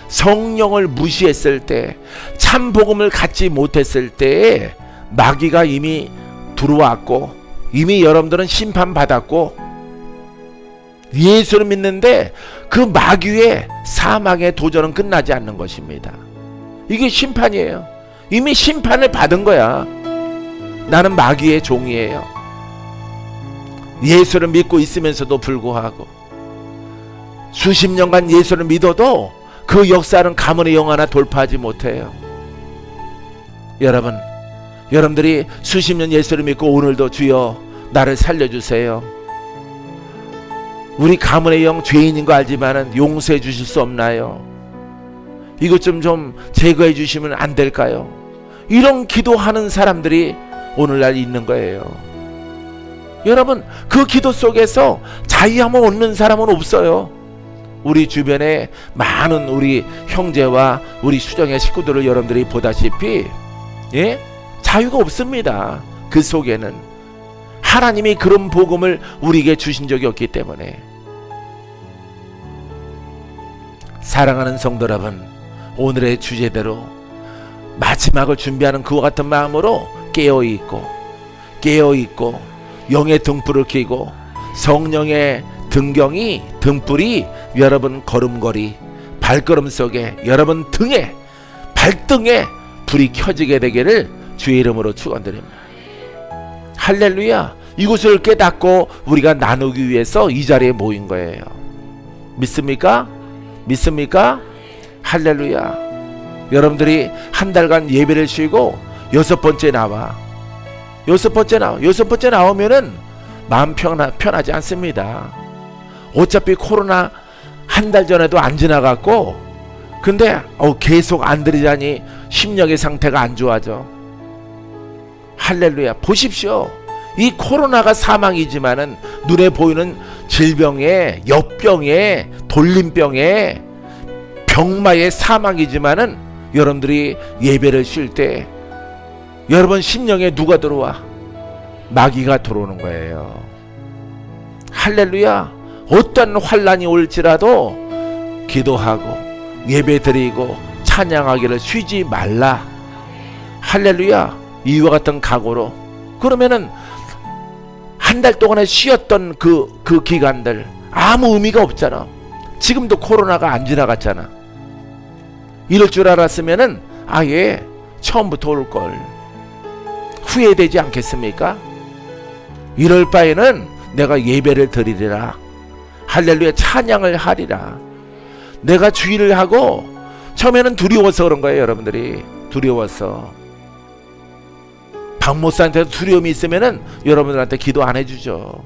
Speaker 1: 성령을 무시했을 때, 참 복음을 갖지 못했을 때에 마귀가 이미 들어왔고, 이미 여러분들은 심판받았고, 예수를 믿는데 그 마귀의 사망의 도전은 끝나지 않는 것입니다. 이게 심판이에요. 이미 심판을 받은 거야. 나는 마귀의 종이에요. 예수를 믿고 있으면서도 불구하고, 수십 년간 예수를 믿어도 그 역사는 가문의 영 하나 돌파하지 못해요. 여러분들이 수십 년 예수를 믿고 오늘도 주여 나를 살려주세요. 우리 가문의 영 죄인인 거 알지만은 용서해 주실 수 없나요? 이것 좀 제거해 주시면 안 될까요? 이런 기도하는 사람들이 오늘날 있는 거예요. 여러분, 그 기도 속에서 자유함을 얻는 사람은 없어요. 우리 주변에 많은 우리 형제와 우리 수정의 식구들을 여러분들이 보다시피, 예? 자유가 없습니다. 그 속에는 하나님이 그런 복음을 우리에게 주신 적이 없기 때문에. 사랑하는 성도 여러분, 오늘의 주제대로 마지막을 준비하는 그와 같은 마음으로 깨어있고 영의 등불을 켜고 성령의 등불이 여러분 걸음걸이, 발걸음 속에, 여러분 발등에 불이 켜지게 되기를 주의 이름으로 축원드립니다. 할렐루야. 이것을 깨닫고 우리가 나누기 위해서 이 자리에 모인 거예요. 믿습니까? 할렐루야. 여러분들이 한 달간 예배를 쉬고 6번째 나와. 6번째 나오면은 마음 편하지 않습니다. 어차피 코로나 한 달 전에도 안 지나갔고, 근데 계속 안 들으자니 심령의 상태가 안 좋아져. 할렐루야. 보십시오. 이 코로나가 사망이지만은 눈에 보이는 질병에, 역병에, 돌림병에, 병마의 사망이지만은 여러분들이 예배를 쉴 때 여러분 심령에 누가 들어와? 마귀가 들어오는 거예요. 할렐루야. 어떤 환난이 올지라도 기도하고 예배 드리고 찬양하기를 쉬지 말라. 할렐루야. 이와 같은 각오로. 그러면은 한 달 동안에 쉬었던 그 기간들 아무 의미가 없잖아. 지금도 코로나가 안 지나갔잖아. 이럴 줄 알았으면은 아예 처음부터 올걸. 후회되지 않겠습니까? 이럴 바에는 내가 예배를 드리리라. 할렐루야. 찬양을 하리라. 내가 주의를 하고, 처음에는 두려워서 그런 거예요. 여러분들이 두려워서. 박목사한테도 두려움이 있으면은 여러분들한테 기도 안 해주죠.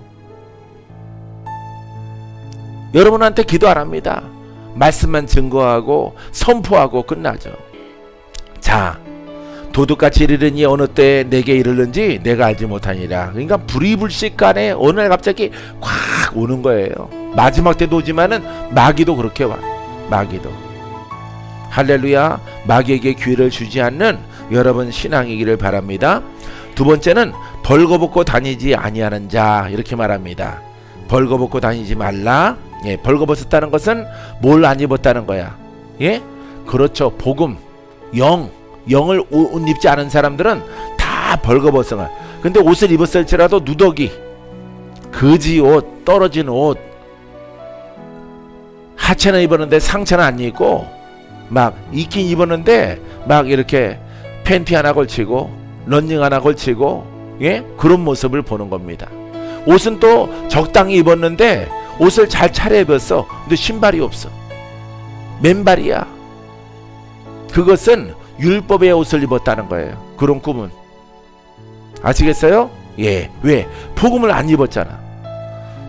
Speaker 1: 여러분한테 기도 안 합니다. 말씀만 증거하고 선포하고 끝나죠. 자, 도둑같이 이르르니 어느 때 내게 이르는지 내가 알지 못하니라. 그러니까 불이불식간에 어느 날 갑자기 확 오는 거예요. 마지막 때도 오지만은 마귀도 그렇게 와. 마귀도. 할렐루야. 마귀에게 기회를 주지 않는 여러분 신앙이기를 바랍니다. 두 번째는 벌거벗고 다니지 아니하는 자, 이렇게 말합니다. 벌거벗고 다니지 말라. 예, 벌거벗었다는 것은 뭘 안 입었다는 거야. 예? 그렇죠. 복음, 영을 옷 입지 않은 사람들은 다 벌거벗어. 근데 옷을 입었을지라도 누더기, 거지 옷, 떨어진 옷, 하체는 입었는데 상체는 안 입고, 막 입긴 입었는데 막 이렇게 팬티 하나 걸치고 런닝 하나 걸치고, 예? 그런 모습을 보는 겁니다. 옷은 또 적당히 입었는데 옷을 잘 차려입었어. 근데 신발이 없어. 맨발이야. 그것은 율법의 옷을 입었다는 거예요. 그런 꿈은. 아시겠어요? 예. 왜? 복음을 안 입었잖아.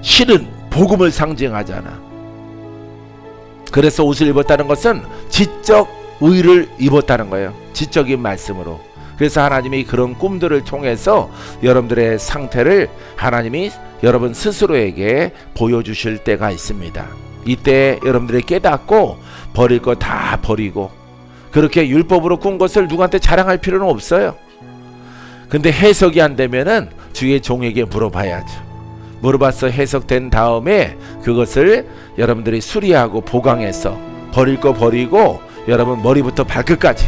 Speaker 1: 실은 복음을 상징하잖아. 그래서 옷을 입었다는 것은 지적 의를 입었다는 거예요. 지적인 말씀으로. 그래서 하나님이 그런 꿈들을 통해서 여러분들의 상태를 하나님이 여러분 스스로에게 보여주실 때가 있습니다. 이때 여러분들이 깨닫고 버릴 거 다 버리고, 그렇게 율법으로 꾼 것을 누구한테 자랑할 필요는 없어요. 근데 해석이 안 되면은 주의 종에게 물어봐야죠. 물어봐서 해석된 다음에 그것을 여러분들이 수리하고 보강해서 버릴 거 버리고, 여러분 머리부터 발끝까지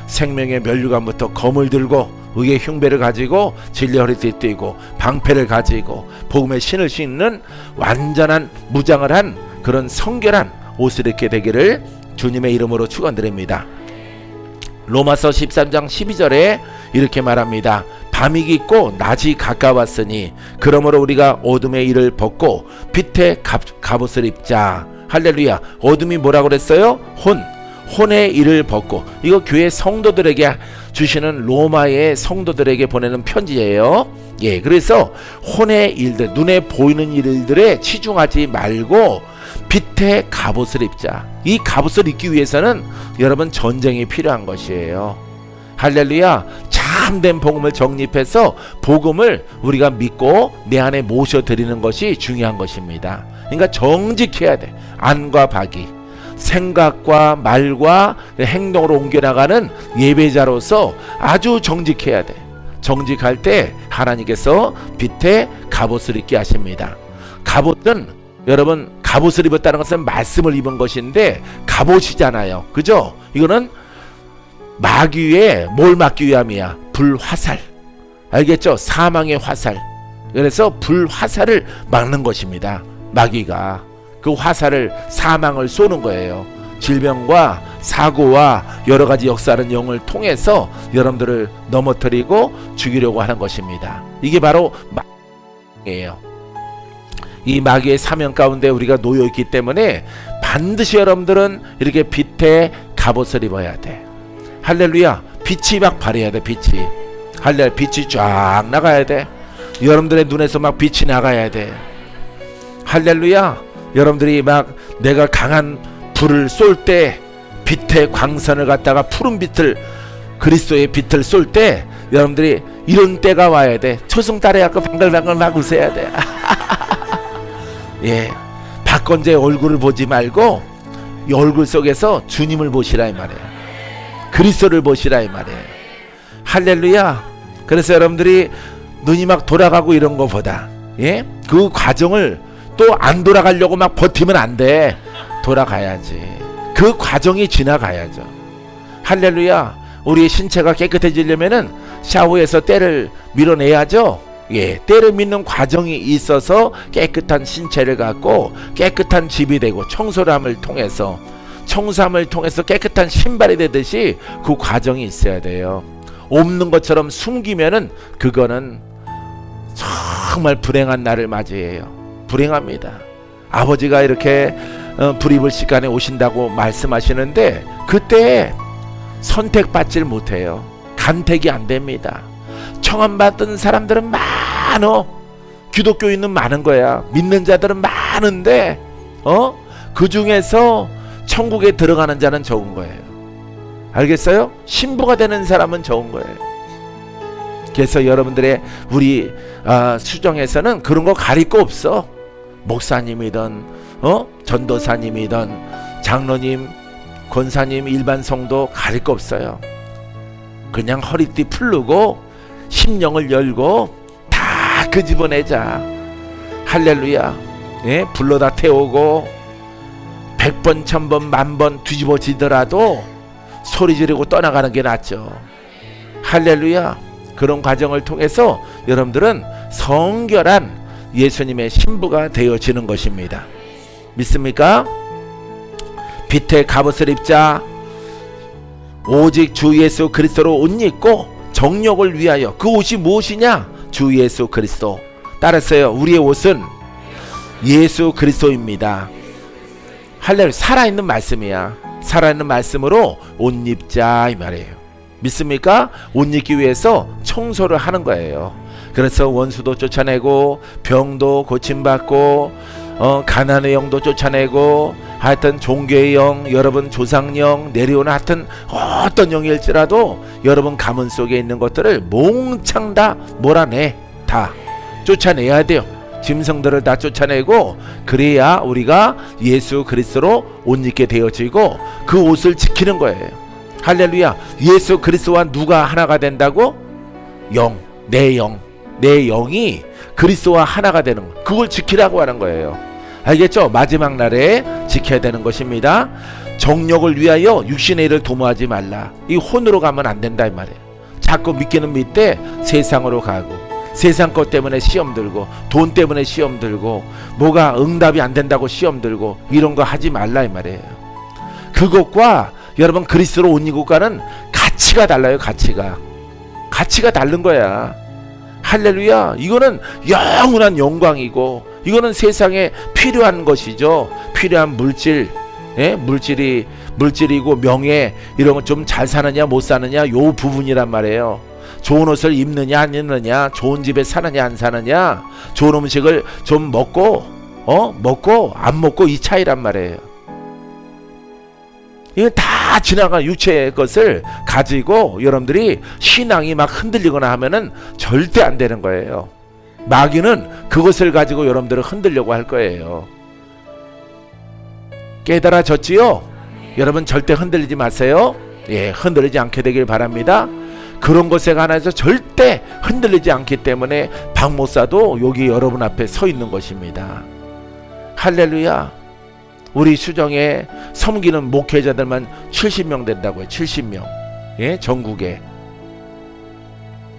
Speaker 1: 생명의 면류관부터 검을 들고 의의 흉배를 가지고 진리의 허리띠 띠고 방패를 가지고 복음의 신을 신는 완전한 무장을 한 그런 성결한 옷을 입게 되기를 주님의 이름으로 축원드립니다. 로마서 13장 12절에 이렇게 말합니다. 밤이 깊고 낮이 가까웠으니 그러므로 우리가 어둠의 일을 벗고 빛의 갑옷을 입자. 할렐루야. 어둠이 뭐라고 그랬어요? 혼의 일을 벗고. 이거 교회 성도들에게 주시는, 로마의 성도들에게 보내는 편지예요. 예, 그래서 혼의 일들, 눈에 보이는 일들에 치중하지 말고 빛의 갑옷을 입자. 이 갑옷을 입기 위해서는 여러분 전쟁이 필요한 것이에요. 할렐루야. 참된 복음을 정립해서 복음을 우리가 믿고 내 안에 모셔드리는 것이 중요한 것입니다. 그러니까 정직해야 돼. 안과 박이, 생각과 말과 행동으로 옮겨나가는 예배자로서 아주 정직해야 돼. 정직할 때 하나님께서 빛의 갑옷을 입게 하십니다. 갑옷은, 여러분, 갑옷을 입었다는 것은 말씀을 입은 것인데 갑옷이잖아요. 그죠? 이거는 마귀에 뭘 막기 위함이야? 불화살. 알겠죠? 사망의 화살. 그래서 불화살을 막는 것입니다. 마귀가 그 화살을, 사망을 쏘는 거예요. 질병과 사고와 여러 가지 역사하는 영을 통해서 여러분들을 넘어뜨리고 죽이려고 하는 것입니다. 이게 바로 마귀예요. 이 마귀의 사명 가운데 우리가 놓여 있기 때문에 반드시 여러분들은 이렇게 빛의 갑옷을 입어야 돼. 할렐루야. 빛이 막 발해야 돼. 빛이. 할렐루야. 빛이 쫙 나가야 돼. 여러분들의 눈에서 막 빛이 나가야 돼. 할렐루야. 여러분들이 막 내가 강한 불을 쏠 때 빛의 광선을 갖다가 푸른 빛을 그리스도의 빛을 쏠 때 여러분들이 이런 때가 와야 돼. 초승달에 약간 방글방글 막 웃어야 돼. 예, 박건재의 얼굴을 보지 말고 이 얼굴 속에서 주님을 보시라 이 말이에요. 그리스도를 보시라 이 말이에요. 할렐루야. 그래서 여러분들이 눈이 막 돌아가고 이런 거보다 예? 그 과정을 또 안 돌아가려고 막 버티면 안 돼. 돌아가야지. 그 과정이 지나가야죠. 할렐루야. 우리의 신체가 깨끗해지려면은 샤워에서 때를 밀어내야죠. 예, 때를 믿는 과정이 있어서 깨끗한 신체를 갖고 깨끗한 집이 되고 청소함을 통해서 깨끗한 신발이 되듯이 그 과정이 있어야 돼요. 없는 것처럼 숨기면은 그거는 정말 불행한 날을 맞이해요. 불행합니다. 아버지가 이렇게 불입을 시간에 오신다고 말씀하시는데 그때 선택받질 못해요. 간택이 안 됩니다. 청함받은 사람들은 많어. 기독교인은 많은 거야. 믿는 자들은 많은데 그 중에서 천국에 들어가는 자는 적은 거예요. 알겠어요? 신부가 되는 사람은 적은 거예요. 그래서 여러분들의 우리 수정에서는 그런 거 가릴 거 없어. 목사님이든 전도사님이든 장로님, 권사님, 일반 성도 가릴 거 없어요. 그냥 허리띠 풀르고 심령을 열고 다 끄집어내자. 할렐루야. 예? 불러다 태우고 100번, 1000번, 10,000번 뒤집어지더라도 소리 지르고 떠나가는 게 낫죠. 할렐루야. 그런 과정을 통해서 여러분들은 성결한 예수님의 신부가 되어지는 것입니다. 믿습니까? 빛의 갑옷을 입자. 오직 주 예수 그리스도로 옷 입고 정욕을 위하여. 그 옷이 무엇이냐? 주 예수 그리스도. 따랐어요. 우리의 옷은 예수 그리스도입니다. 할렐루야. 살아있는 말씀이야. 살아있는 말씀으로 옷 입자 이 말이에요. 믿습니까? 옷 입기 위해서 청소를 하는 거예요. 그래서 원수도 쫓아내고 병도 고침받고 가난의 영도 쫓아내고 하여튼 종교의 영, 여러분 조상영 내려오는 하여튼 어떤 영일지라도 여러분 가문 속에 있는 것들을 몽창 다 몰아내. 다 쫓아내야 돼요. 짐승들을 다 쫓아내고 그래야 우리가 예수 그리스도로 옷 입게 되어지고 그 옷을 지키는 거예요. 할렐루야. 예수 그리스도와 누가 하나가 된다고? 영, 내 영이 그리스도와 하나가 되는 거. 그걸 지키라고 하는 거예요. 알겠죠? 마지막 날에 지켜야 되는 것입니다. 정욕을 위하여 육신의 일을 도모하지 말라. 이 혼으로 가면 안 된다 이 말이에요. 자꾸 믿기는 믿되 세상으로 가고 세상 것 때문에 시험 들고 돈 때문에 시험 들고 뭐가 응답이 안 된다고 시험 들고 이런 거 하지 말라 이 말이에요. 그것과 여러분 그리스도로 옷 입고가는 가치가 달라요. 가치가 다른 거야. 할렐루야. 이거는 영원한 영광이고 이거는 세상에 필요한 것이죠. 필요한 물질, 예? 물질이고 명예 이런 거 좀 잘 사느냐 못 사느냐 요 부분이란 말이에요. 좋은 옷을 입느냐 안 입느냐, 좋은 집에 사느냐 안 사느냐, 좋은 음식을 좀 먹고 안 먹고 이 차이란 말이에요. 이거 다 지나간 육체의 것을 가지고 여러분들이 신앙이 막 흔들리거나 하면은 절대 안 되는 거예요. 마귀는 그것을 가지고 여러분들을 흔들려고 할 거예요. 깨달아졌지요? 여러분 절대 흔들리지 마세요. 예, 흔들리지 않게 되길 바랍니다. 그런 것에 관해서 절대 흔들리지 않기 때문에 박 목사도 여기 여러분 앞에 서 있는 것입니다. 할렐루야. 우리 수정에 섬기는 목회자들만 70명 된다고요. 70명. 예, 전국에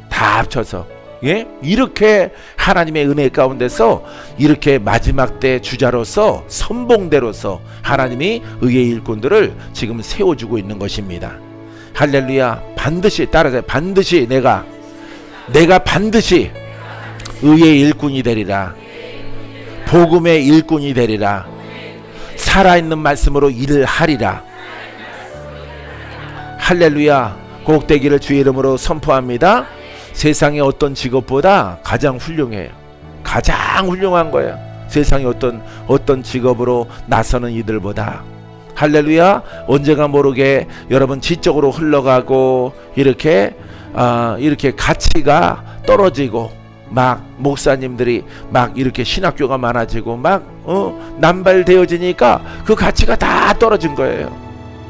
Speaker 1: 다 합쳐서. 예? 이렇게 하나님의 은혜 가운데서 이렇게 마지막 때 주자로서 선봉대로서 하나님이 의의 일꾼들을 지금 세워주고 있는 것입니다. 할렐루야. 반드시 따라서 반드시 내가 반드시 의의 일꾼이 되리라. 복음의 일꾼이 되리라. 살아있는 말씀으로 일을 하리라. 할렐루야. 꼭대기를 주의 이름으로 선포합니다. 세상의 어떤 직업보다 가장 훌륭해요. 가장 훌륭한 거예요. 세상의 어떤 직업으로 나서는 이들보다 할렐루야. 언제가 모르게 여러분 지적으로 흘러가고 이렇게 가치가 떨어지고 막 목사님들이 막 이렇게 신학교가 많아지고 막 남발되어지니까 그 가치가 다 떨어진 거예요.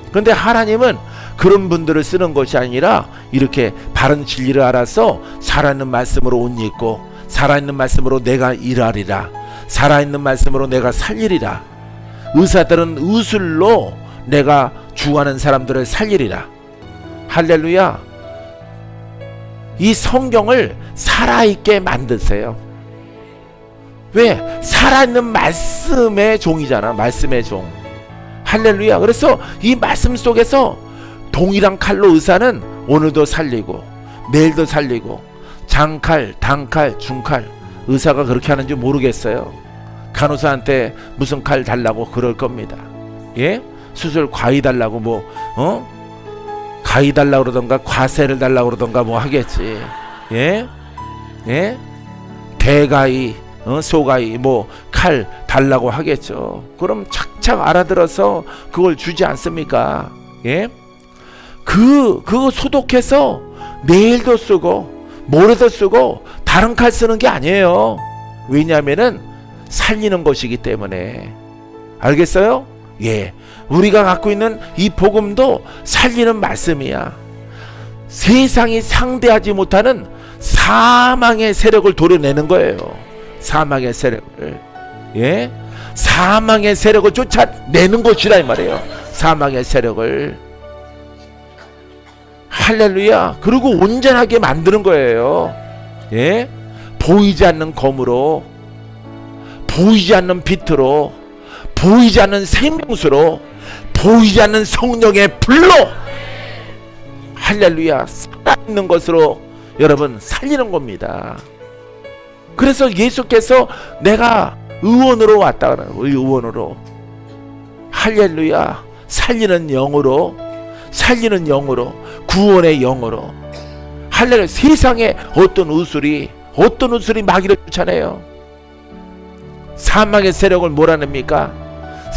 Speaker 1: 그런데 하나님은 그런 분들을 쓰는 것이 아니라 이렇게 바른 진리를 알아서 살아있는 말씀으로 옷 입고 살아있는 말씀으로 내가 일하리라, 살아있는 말씀으로 내가 살리리라, 의사들은 의술로 내가 죽어가는 사람들을 살리리라. 할렐루야. 이 성경을 살아있게 만드세요. 왜? 살아있는 말씀의 종이잖아. 말씀의 종. 할렐루야. 그래서 이 말씀 속에서 동일한 칼로 의사는 오늘도 살리고 내일도 살리고, 장칼, 단칼, 중칼, 의사가 그렇게 하는지 모르겠어요. 간호사한테 무슨 칼 달라고 그럴 겁니다. 예? 수술 과이 달라고 가위 달라고 그러던가 과세를 달라고 그러던가 뭐 하겠지. 예? 예? 대가위, 소가위, 칼 달라고 하겠죠. 그럼 착착 알아들어서 그걸 주지 않습니까? 예? 그거 소독해서 내일도 쓰고 모레도 쓰고 다른 칼 쓰는 게 아니에요. 왜냐하면은 살리는 것이기 때문에. 알겠어요? 예. 우리가 갖고 있는 이 복음도 살리는 말씀이야. 세상이 상대하지 못하는 사망의 세력을 도려내는 거예요. 사망의 세력을. 예? 사망의 세력을 쫓아내는 것이라 이 말이에요. 사망의 세력을. 할렐루야. 그리고 온전하게 만드는 거예요. 예? 보이지 않는 검으로, 보이지 않는 빛으로, 보이지 않는 생명수로, 보이지 않는 성령의 불로, 할렐루야, 살아있는 것으로 여러분 살리는 겁니다. 그래서 예수께서 내가 의원으로 왔다 그래요. 의원으로. 할렐루야. 살리는 영으로, 살리는 영으로, 구원의 영으로. 할렐루야. 세상에 어떤 의술이 마귀를 쫓아내요. 사망의 세력을 몰아냅니까?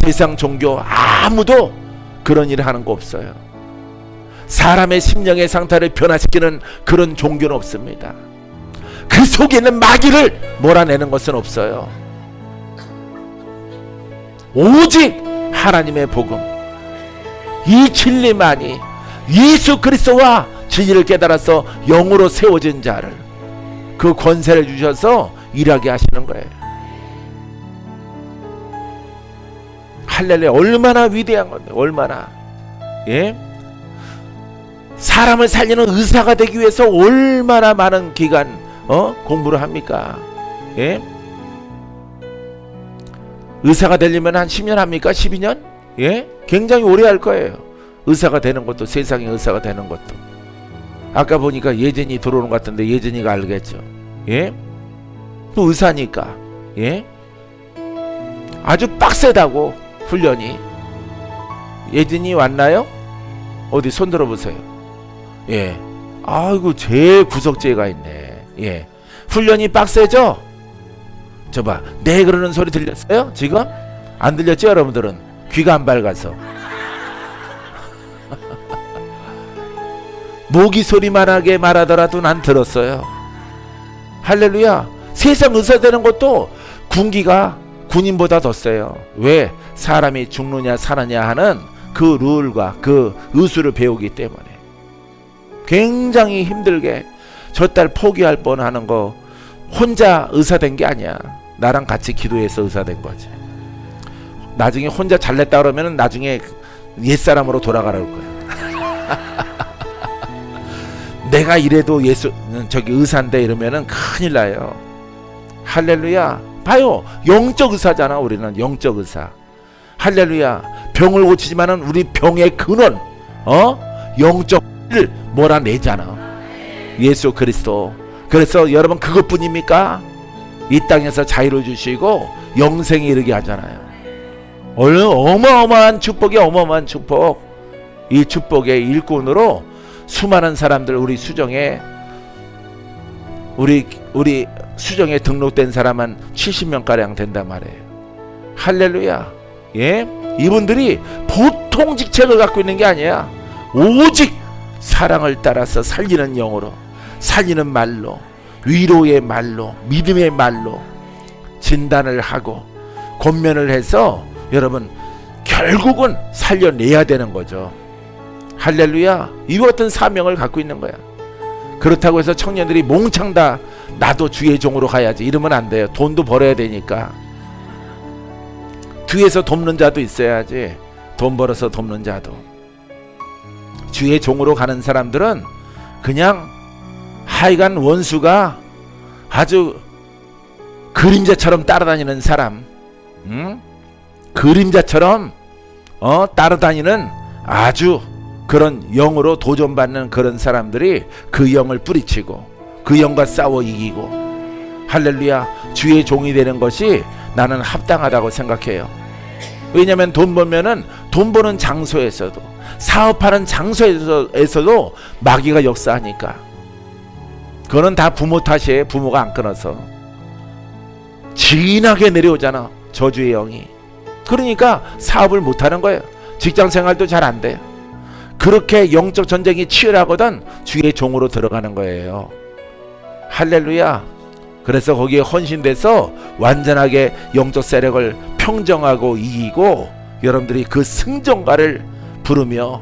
Speaker 1: 세상 종교 아무도 그런 일을 하는 거 없어요. 사람의 심령의 상태를 변화시키는 그런 종교는 없습니다. 그 속에 있는 마귀를 몰아내는 것은 없어요. 오직 하나님의 복음, 이 진리만이, 예수 그리스도와 진리를 깨달아서 영으로 세워진 자를, 그 권세를 주셔서 일하게 하시는 거예요. 할렐루야. 얼마나 위대한 건데, 얼마나. 예? 사람을 살리는 의사가 되기 위해서 얼마나 많은 기간 공부를 합니까? 예? 의사가 되려면 한 10년 합니까? 12년? 예? 굉장히 오래 할 거예요. 의사가 되는 것도, 세상에 의사가 되는 것도. 아까 보니까 예전이 들어오는 것 같은데 예전이가 알겠죠. 예? 또 의사니까. 예? 아주 빡세다고 훈련이. 예전이 왔나요? 어디 손 들어보세요. 예. 아이고, 제 구석재가 있네. 예. 훈련이 빡세죠? 저봐, 네 그러는 소리 들렸어요? 지금? 안 들렸죠, 여러분들은? 귀가 안 밝아서. 모기 소리만 하게 말하더라도 난 들었어요. 할렐루야. 세상 의사 되는 것도 군기가 군인보다 더 세요. 왜? 사람이 죽느냐 사느냐 하는 그 룰과 그 의술을 배우기 때문에. 굉장히 힘들게 저 딸 포기할 뻔하는 거 혼자 의사 된 게 아니야. 나랑 같이 기도해서 의사 된 거지. 나중에 혼자 잘냈다 그러면 나중에 옛사람으로 돌아가라고 할 거야. 내가 이래도 의사인데 이러면은 큰일 나요. 할렐루야. 봐요. 영적 의사잖아. 우리는 영적 의사. 할렐루야. 병을 고치지만은 우리 병의 근원, 영적 을 몰아내잖아. 예수 그리스도. 그래서 여러분 그것뿐입니까? 이 땅에서 자유를 주시고 영생에 이르게 하잖아요. 어마어마한 축복이, 어마어마한 축복. 이 축복의 일꾼으로 수많은 사람들, 우리 수정에 등록된 사람은 70명 가량 된단 말이에요. 할렐루야. 예? 이분들이 보통 통직책을 갖고 있는 게 아니야. 오직 사랑을 따라서 살리는 영으로, 살리는 말로, 위로의 말로, 믿음의 말로 진단을 하고 권면을 해서 여러분 결국은 살려내야 되는 거죠. 할렐루야. 이와 같은 사명을 갖고 있는 거야. 그렇다고 해서 청년들이 몽창 다 나도 주의 종으로 가야지 이러면 안 돼요. 돈도 벌어야 되니까. 뒤에서 돕는 자도 있어야지. 돈 벌어서 돕는 자도. 주의 종으로 가는 사람들은 그냥 하여간 원수가 아주 그림자처럼 따라다니는 사람, 그림자처럼 따라다니는 아주 그런 영으로 도전받는 그런 사람들이 그 영을 뿌리치고 그 영과 싸워 이기고, 할렐루야, 주의 종이 되는 것이 나는 합당하다고 생각해요. 왜냐하면 돈 벌면은 돈 버는 장소에서도, 사업하는 장소에서도 마귀가 역사하니까. 그거는 다 부모 탓이에요. 부모가 안 끊어서 진하게 내려오잖아, 저주의 영이. 그러니까 사업을 못하는 거예요. 직장생활도 잘 안 돼요. 그렇게 영적 전쟁이 치열하거든 주의 종으로 들어가는 거예요. 할렐루야. 그래서 거기에 헌신돼서 완전하게 영적 세력을 평정하고 이기고 여러분들이 그 승전가를 부르며,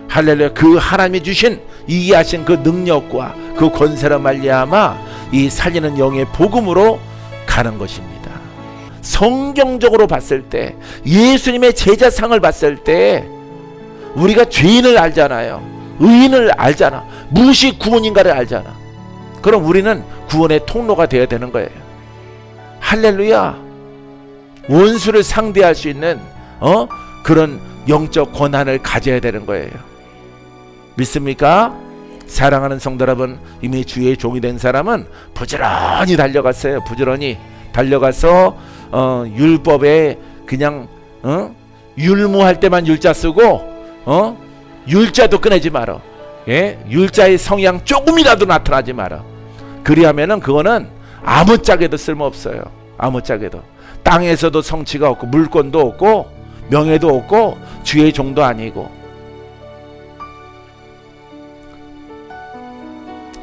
Speaker 1: 할렐루야, 그 하나님이 주신 이기하신 그 능력과 그 권세로 말미암아 이 살리는 영의 복음으로 가는 것입니다. 성경적으로 봤을 때, 예수님의 제자상을 봤을 때 우리가 죄인을 알잖아요. 의인을 알잖아. 무엇이 구원인가를 알잖아. 그럼 우리는 구원의 통로가 되어야 되는 거예요. 할렐루야. 원수를 상대할 수 있는 그런 영적 권한을 가져야 되는 거예요. 믿습니까? 사랑하는 성도 여러분, 이미 주의 종이 된 사람은 부지런히 달려갔어요. 부지런히 달려가서 율법에 그냥 율무할 때만 율자 쓰고 율자도 꺼내지 마라. 예? 율자의 성향 조금이라도 나타나지 마라. 그리하면은 그거는 아무짝에도 쓸모없어요. 아무짝에도. 땅에서도 성취가 없고 물권도 없고 명예도 없고 주의 종도 아니고,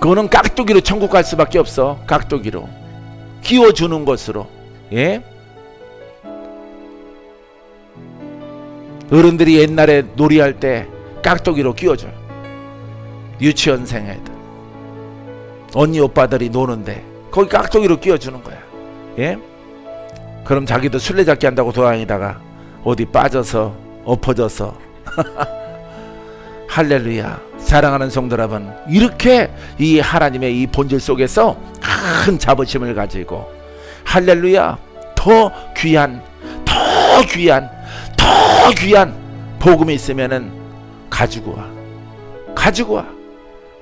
Speaker 1: 그거는 깍두기로 천국 갈 수밖에 없어. 깍두기로 끼워주는 것으로. 예? 어른들이 옛날에 놀이할 때 깍두기로 끼워줘. 유치원생 애들, 언니 오빠들이 노는데 거기 깍두기로 끼워주는 거야. 예? 그럼 자기도 술래잡기 한다고 돌아다니다가 어디 빠져서 엎어져서 할렐루야. 사랑하는 성도 여러분, 이렇게 이 하나님의 이 본질 속에서 큰 자부심을 가지고, 할렐루야, 더 귀한 복음이 있으면은 가지고 와.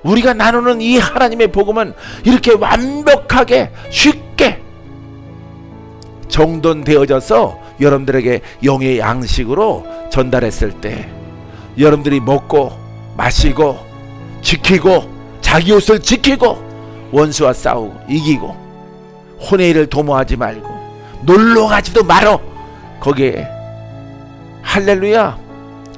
Speaker 1: 우리가 나누는 이 하나님의 복음은 이렇게 완벽하게 쉽게 정돈되어져서 여러분들에게 영의 양식으로 전달했을 때, 여러분들이 먹고 마시고 지키고 자기 옷을 지키고 원수와 싸우고 이기고 혼외를 도모하지 말고 놀러 가지도 말어. 거기에 할렐루야,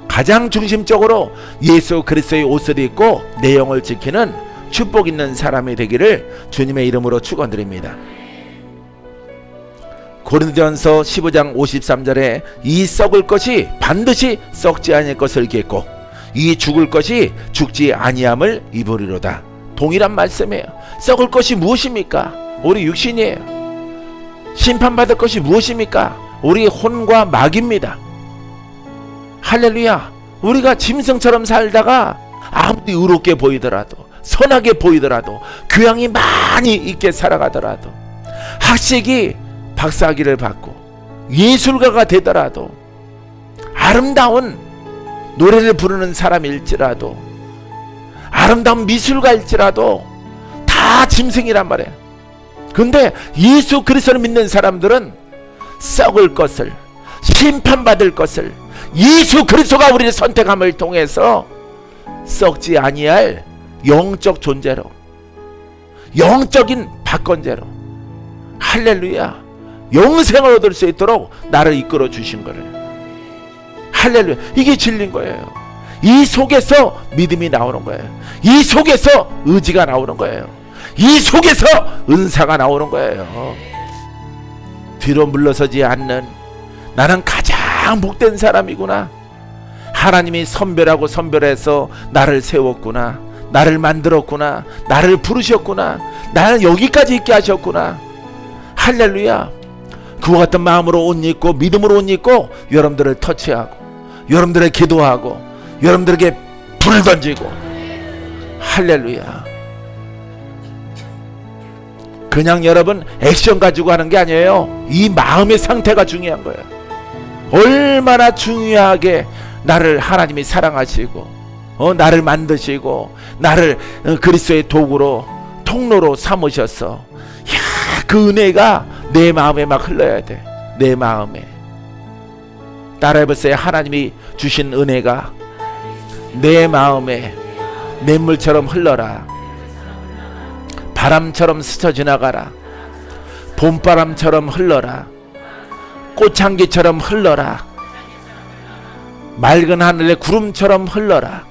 Speaker 1: 가장 중심적으로 예수 그리스도의 옷을 입고 내 영을 지키는 축복 있는 사람이 되기를 주님의 이름으로 축원드립니다. 고린도전서 15장 53절에 이 썩을 것이 반드시 썩지 아니할 것을 겠고 이 죽을 것이 죽지 아니함을 입으리로다. 동일한 말씀이에요. 썩을 것이 무엇입니까? 우리 육신이에요. 심판받을 것이 무엇입니까? 우리 혼과 마귀입니다. 할렐루야. 우리가 짐승처럼 살다가 아무리 의롭게 보이더라도, 선하게 보이더라도, 교양이 많이 있게 살아가더라도, 학식이 박사학위를 받고 예술가가 되더라도, 아름다운 노래를 부르는 사람일지라도, 아름다운 미술가일지라도 다 짐승이란 말이에요. 근데 예수 그리스도를 믿는 사람들은 썩을 것을, 심판받을 것을 예수 그리스도가 우리를 선택함을 통해서 썩지 아니할 영적 존재로, 영적인 박건제로, 할렐루야, 영생을 얻을 수 있도록 나를 이끌어 주신 거를. 할렐루야. 이게 진리인 거예요. 이 속에서 믿음이 나오는 거예요. 이 속에서 의지가 나오는 거예요. 이 속에서 은사가 나오는 거예요. 뒤로 물러서지 않는, 나는 가장 복된 사람이구나. 하나님이 선별하고 선별해서 나를 세웠구나. 나를 만들었구나. 나를 부르셨구나. 나를 여기까지 있게 하셨구나. 할렐루야. 그와 같은 마음으로 옷 입고 믿음으로 옷 입고 여러분들을 터치하고 여러분들의 기도하고 여러분들에게 불을 던지고, 할렐루야. 그냥 여러분 액션 가지고 하는 게 아니에요. 이 마음의 상태가 중요한 거예요. 얼마나 중요하게 나를 하나님이 사랑하시고 나를 만드시고 나를 그리스도의 도구로 통로로 삼으셔서, 야, 그 은혜가 내 마음에 막 흘러야 돼. 내 마음에. 따라해보세요. 하나님이 주신 은혜가 내 마음에 냇물처럼 흘러라. 바람처럼 스쳐 지나가라. 봄바람처럼 흘러라. 꽃향기처럼 흘러라. 맑은 하늘의 구름처럼 흘러라.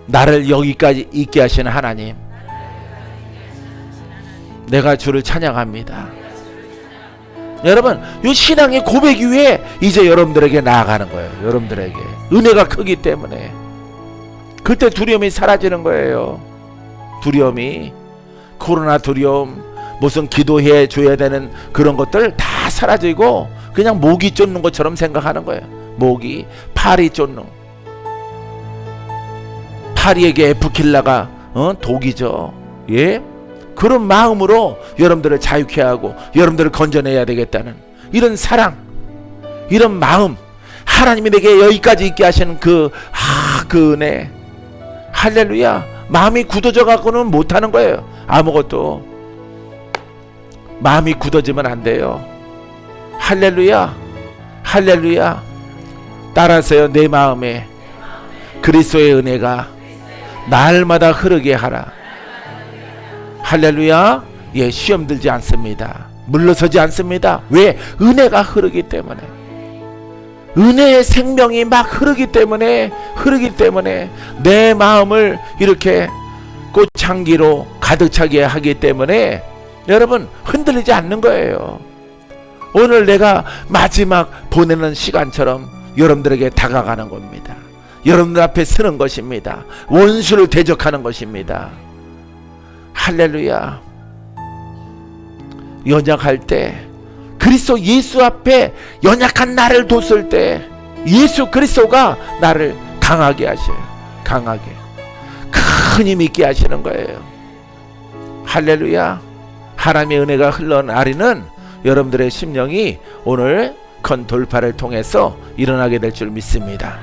Speaker 1: 나를 여기까지 있게 하시는 하나님, 내가 주를 찬양합니다. 여러분, 이 신앙의 고백 위에 이제 여러분들에게 나아가는 거예요. 여러분들에게 은혜가 크기 때문에 그때 두려움이 사라지는 거예요. 두려움이, 코로나 두려움, 무슨 기도해 줘야 되는 그런 것들 다 사라지고 그냥 모기 쫓는 것처럼 생각하는 거예요. 모기, 파리 쫓는. 파리에게 에프킬라가 독이죠. 예? 그런 마음으로 여러분들을 자유케 하고 여러분들을 건져내야 되겠다는 이런 사랑, 이런 마음, 하나님이 내게 여기까지 있게 하시는 그 은혜. 할렐루야. 마음이 굳어져 갖고는 못하는 거예요. 아무것도. 마음이 굳어지면 안 돼요. 할렐루야. 할렐루야. 따라서요. 내 마음에 그리스도의 은혜가 날마다 흐르게 하라. 할렐루야. 예, 시험 들지 않습니다. 물러서지 않습니다. 왜? 은혜가 흐르기 때문에. 은혜의 생명이 막 흐르기 때문에 내 마음을 이렇게 꽃향기로 가득 차게 하기 때문에 여러분 흔들리지 않는 거예요. 오늘 내가 마지막 보내는 시간처럼 여러분들에게 다가가는 겁니다. 여러분들 앞에 서는 것입니다. 원수를 대적하는 것입니다. 할렐루야. 연약할 때, 그리스도 예수 앞에 연약한 나를 뒀을 때 예수 그리스도가 나를 강하게 하셔요. 강하게. 큰 힘 있게 하시는 거예요. 할렐루야. 하나님의 은혜가 흘러나리는 여러분들의 심령이 오늘 큰 돌파를 통해서 일어나게 될 줄 믿습니다.